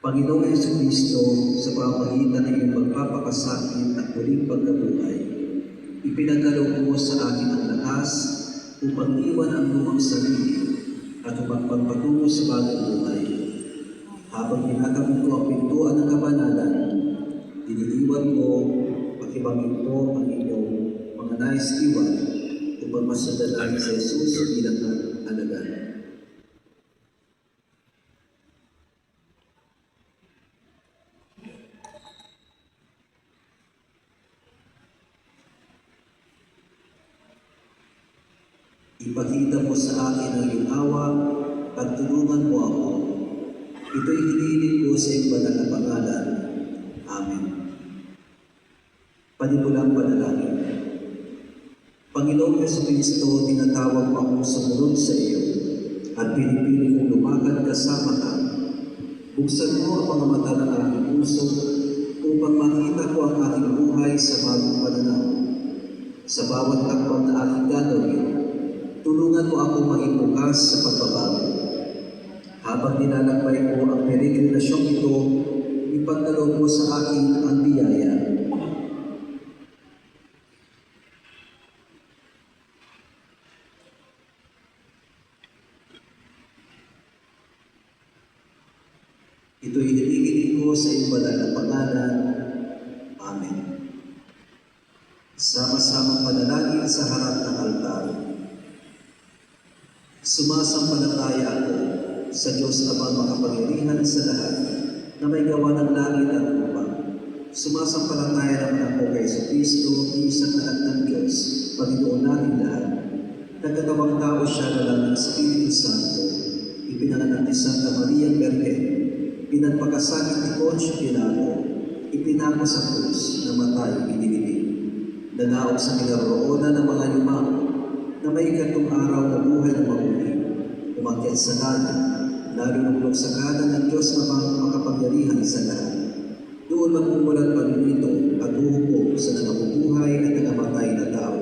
Panginoong Jesucristo, sa pamamagitan ng iyong pagpapakasakit at muling pagkabuhay, ipinagkaloob mo sa akin ang lakas upang iwan ang lumang sarili at magpagpatungo sa bagong buhay. Habang pinakamit ko ang pintuan ng kabanalan, diniliwan mo, pakibangin mo ang inyong mga nais iwan upang masundan si Jesus bilang alagad. Ipakita mo sa akin ang iyong awa at tulungan mo ako. Ito'y hinihiling ko sa iyong banal na pangalan. Amen. Panimulang panalangin. Panginoong Jesucristo, tinatawag mo akong sumunod sa iyo at pinipili kong lumakad kasama ka. Buksan mo ang mga mata ng aking puso upang makita ko ang aking buhay sa bagong pananaw. Sa bawat takbang na aking gagawin, tulungan mo ako maging bukas sa pagbabago. Habang nilalakbay ko ang peregrinasyong ito, ipagkaloob mo sa akin ang biyaya. Ito'y hinihiling ko sa iyong banal na pangalan. Amen. Sama-samang panalangin sa harap ng altar. Sumasampalataya ako sa Diyos Amang makapangyarihan sa lahat na may gawa ng langit at lupa. Sumasampalataya naman ako kay Jesucristo, isang anak ng Diyos, Panginoon natin lahat. Nagkatawang tao siya na lang ng Espiritu Santo, ipinanganak ni Santa Maria Virgen, pinagpakasakit ni Poncio Pilato, ipinako sa krus, namatay, binilibing. Nanaog sa kinaroonan ng mga yumao, na may ikatong araw na buhay na mabuti, umakyat sa langit, nalulunglog sa kanan ng Diyos na makapangyarihan sa lahat. Doon magmumulat paninito at uhupo sa nangabubuhay at nangamatay na tao.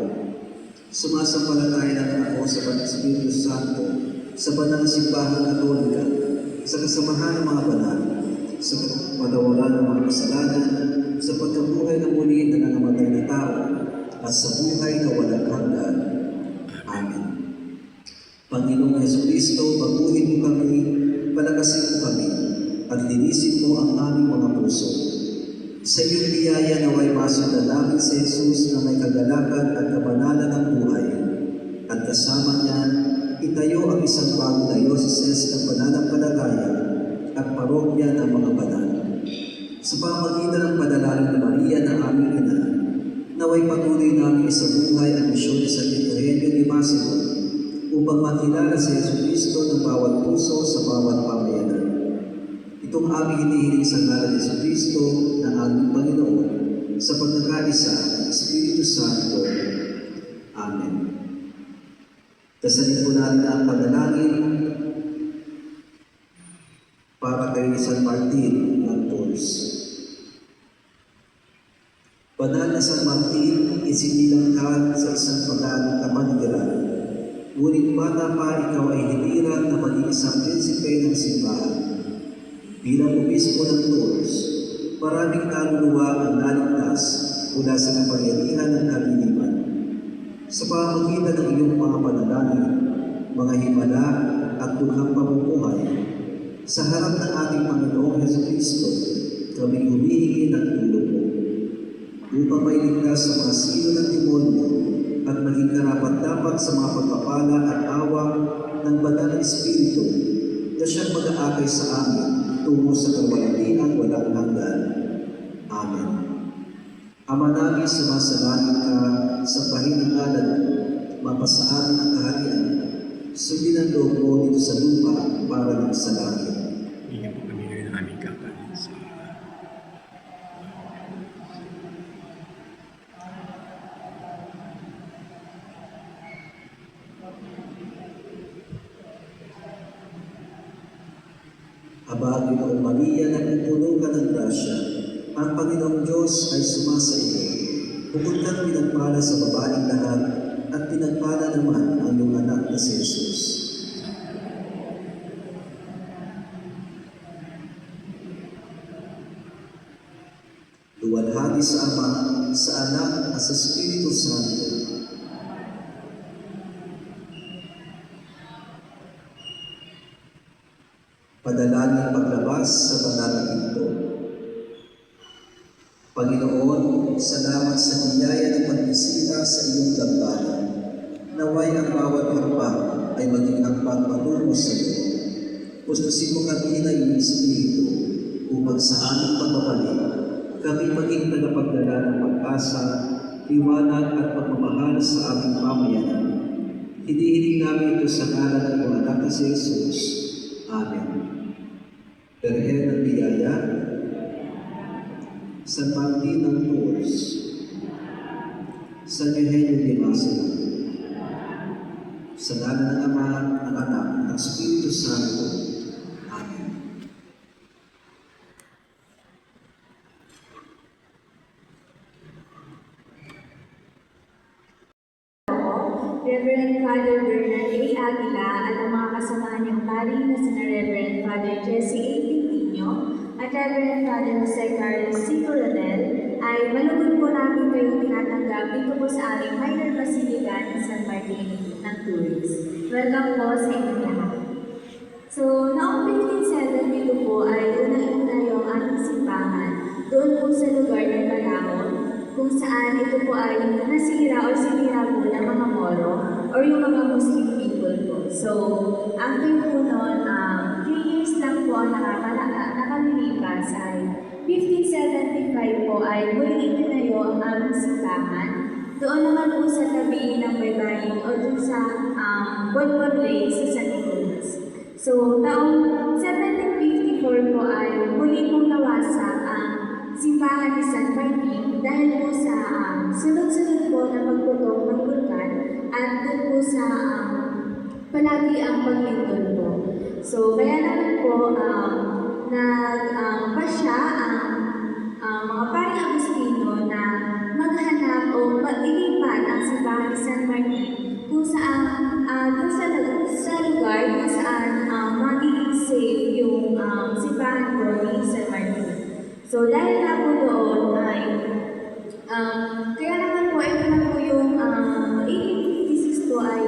Sumasampalataya naman ako sa Espiritu Santo, sa banal na simbahan Katolika, sa kasamahan ng mga banal, sa patawaran ng mga kasalanan, sa pagkabuhay na muli na nangamatay na tao, at sa buhay na walang hanggan. Amen. Panginoong Jesucristo, baguhin mo kami, palakasin mo kami, at linisin mo ang aming mga puso. Sa iyong biyaya naway masundan namin si Jesus na may kagalakan at kabanalan ng buhay. At kasama niya, itayo ang isang bagong diocese ng pananampalataya at parokya ng mga banal. Sa pamamagitan ng panalangin ni Maria na aming ina, naway patuloy namin sa buhay ang misyon sa Liturhenyo ni Massimo upang makilala si Jesucristo ng bawat puso sa bawat pamayanan. Itong aming hinihiling sa ngalan ni Jesucristo na aming Panginoon sa pagkakaisa ng Espiritu Santo. Amen. Dasalin po natin ang panalangin para kay San Martin ng Tours. Banal na San Martin, isinilang ka sa isang pagano kapaligiran. Ngunit bata pa ikaw ay hiniran na maging isang prinsipe ng simbahan. Bilang obispo ng Tours, maraming kaluluwa ang naligtas mula sa kapangyarihan ng kaliliman. Sa pamamagitan ng iyong mga panalangin, mga himala at dukhang pamumuhay, sa harap ng ating Panginoong Jesucristo, kami humihingi ng tulong mo upang mailigtas sa mga silo ng demonyo at maging karapat-dapat sa mga pagpapala at awa ng banal na Espiritu na siyang mag-aakay sa amin tungo sa kawalantiang walang hanggan. Amen. Ama namin, sumasalangit ka, sambahin ang ngalan mo, mapasaan ang kaharian, sundin ang loob mo dito sa lupa para ng sa langit. Bigyan po kami ngayon ng aming kakanin sa Aba, Ginoong Maria, napupuno ka ng grasya, ang Panginoong Diyos ay sumasa iyo. Bukod kang pinagpala sa babaeng lahat, at pinagpala naman ang iyong anak na si Jesus. Luwalhati sa Ama, sa Anak, at sa Espiritu Santo. Padalangin paglabas sa banal na pinto. Panginoon, salamat sa biyaya ng pagbisita sa iyong dambana. Naway ang bawat hakbang ay maging hakbang patungo sa iyo. Pustusin mo kami na iyong Espiritu upang sa aming pagbabalik, kami maging tagapagdala ng pag-asa, liwanag at pagmamahal sa aming pamayanan. Hinihiling namin ito sa ngalan ng iyong anak na si Jesus. Amen. Berhen ng biyaya, San Martin ng Tours, San Eugenio de Massimo, sa ngalan ng Ama, ng Anak, ng Espiritu Santo. Amen. Reverend Father Bernard A. Aguila at ang mga kasamahan niyang pari na sina Reverend Father Jesse A. Pintinho at Reverend Father Jose Carlos C. Coronel ay malugod po namin kayong tinatanggap dito po sa aming minor basilica ng San Martin ng Tours. Welcome po sa inyong lahat. So, noong 1572 po ay unang-una yung aming simbahan doon po sa lugar ng Balamon, kung saan ito po ay nasira o sinira po ng mga Moro or yung mga Muslim people po. So, after po noon, 3 years lang po ang nakalilipas ay 1575 po ay muling itinayo ang aming simbahan. Doon naman po sa tabi ng baybayin o doon sa Bonbon Lake sa San Nicolas. So, taong 1754 po ay muli pong nawasak ang simbahan ni San Martin dahil po sa sunod-sunod po na pagputok ng bulkan at doon po sa palagi ang paglindol po. So, kaya naman po nagpasya ang mga paring Agustino na maghanap o ilipat ang simbahan ni San Martin kung saan sa lugar kung saan magiging safe yung simbahan po ni San Martin. So, dahil nga po doon ay, kaya naman po, ito na po yung 1856 po ay,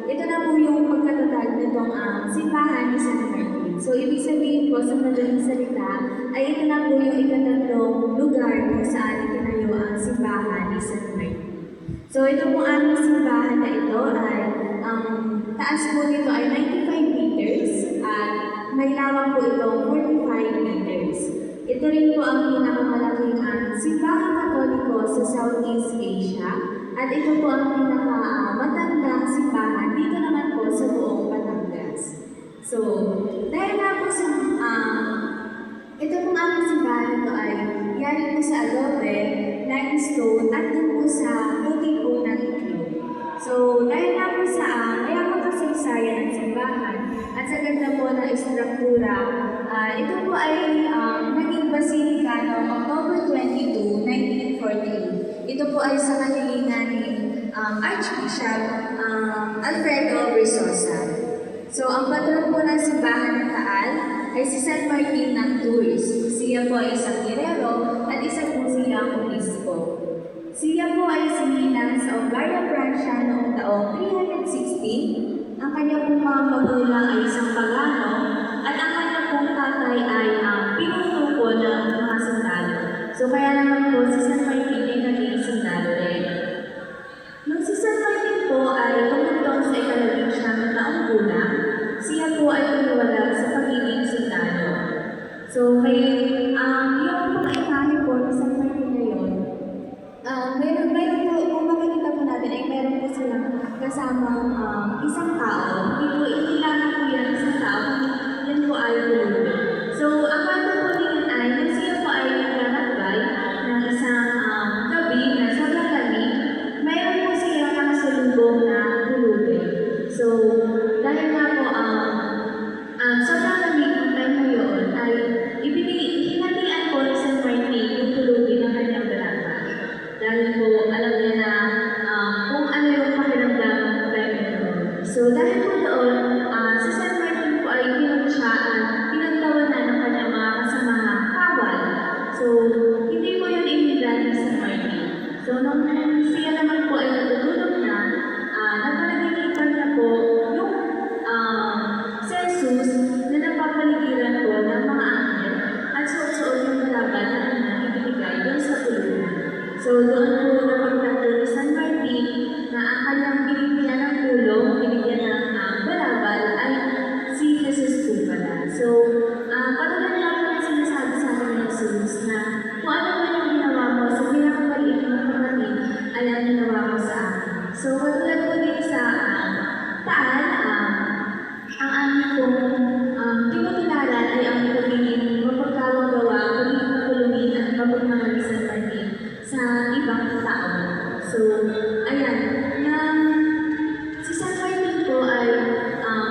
ito na po yung pagkatatag nitong simbahan ni San Martin. So, ibig sabihin po sa madaling salita, ay ito na po yung ikatatlong lugar kung saan itinayo ang simbahan ni San Martin. So, ito po aming simbahan na ito ay, ang taas po nito ay 95 meters at may lawak po itong 45 meters. Ito rin po ang pinakamalaking simbahan katoliko sa Southeast Asia at ito po ang pinakamatandang simbahan dito naman po sa buong Batangas. So, dahil nga po sa ito pong aming simbahan ito ay yari po sa adobe, limestone at din po sa puti po ng iklog. So, dahil nga po sa mayamang kasaysayan ng simbahan at sa ganda po ng istruktura, ito po ay naging basilika noong October 22, 1948. Ito po ay sa kahilingan ni Archbishop Alfredo Versosa. So, ang patron po ng simbahan ng Taal ay si San Martin ng Tours. Siya po ay isang girero at isa po siyang obispo. Siya po ay sininang sa Ongaria Francia noong taong 316. Ang kanya pong mga magulang ay isang pagano at ang kanya pong tatay ay pinuno po ng mga sundalo. So, kaya naman po si San Martin ay naging sundalo rin. Nung si San Martin po ay tumutong sa ikalabing siyam na taong gulang, siya po ay tumuwalag sa pagiging sundalo. So, may yung mga imahe po ni San Martin na yun, meron po, kung makikita po natin ay meron po silang kasamang isang tao. Hindi lang po yan isang tao, yan po ay tulubi. So, ang kanta po din ay, nung siya po ay naglalakbay ng isang gabi na sobrang lamig, mayroon po siya nakasalubong na tulubi. So, dahil nga po, sobrang lamig ng time na yun, ay hinatian po ni San Martin yung tulubi ng kanyang dalaga. Dahil po, alam niya na kung ano yung pakiramdam ng time na yun. So, dahil po doon, si San Martin po ay So doon po napagtanto ni San Martin na ang kanyang binigyan ng tulong, binigyan ng balabal ay si Jesus po pala. So, katulad nga po yung sinasabi sa akin ni Jesus na kung ano man yung ginawa mo sa pinakamaliit mong kapatid ay ang ginawa mo sa akin. So, katulad po dito sa taal, ang aming pong tinutularan ay ang pagiging mapagkawang-gawa, pagiging matulungin at mapagmahal sa Martin sa ibang tao. So, ayan, na si San Martin po ay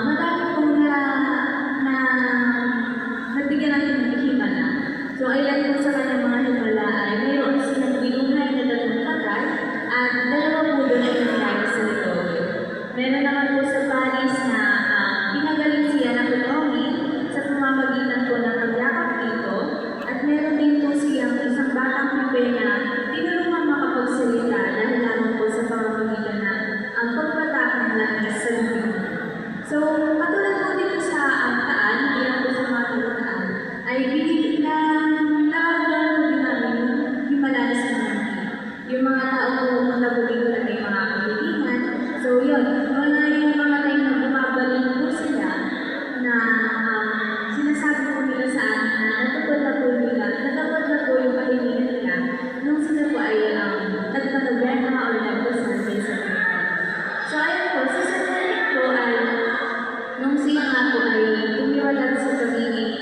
madami pong nabigyan ng himala. So, ayan po sa kanyang mga himala ay mayroon silang binuhay na 3 patay at 2 po doon ay nangyari sa Lidorio. Meron naman po sa Paris na pinagaling siya ng Lidorio sa pamamagitan po ng pagyakap dito at meron din po siyang isang batang pipe na tinulungan makapagsalita dahil lamang po sa pamamagitan ng ang pagpatak ng langis sa lupa. So, katulad po dito sa taan, hindi lang po sa mga talutaan, ay binigit na nakaroon po din namin yung himala na sa mga yung mga tao po pumunta po dito na may mga kahilingan. So, yun, yung mga time na bumabalik po sila na sinasabi po nila sa amin na natapod na po yung kahilingan nila nung sila po ay nagpatagyana o nagpasal sa Pilipinas. So, ayun po, sa San Martin po ay nung sila nga po ay tumiwalag sa pagiging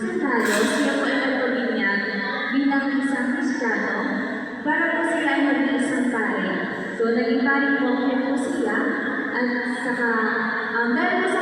sentado, siya po ay nagpabinyag bilang isang Kristiyano para po sila ay maging isang pare. So, naging pare po po siya at saka dahil po sa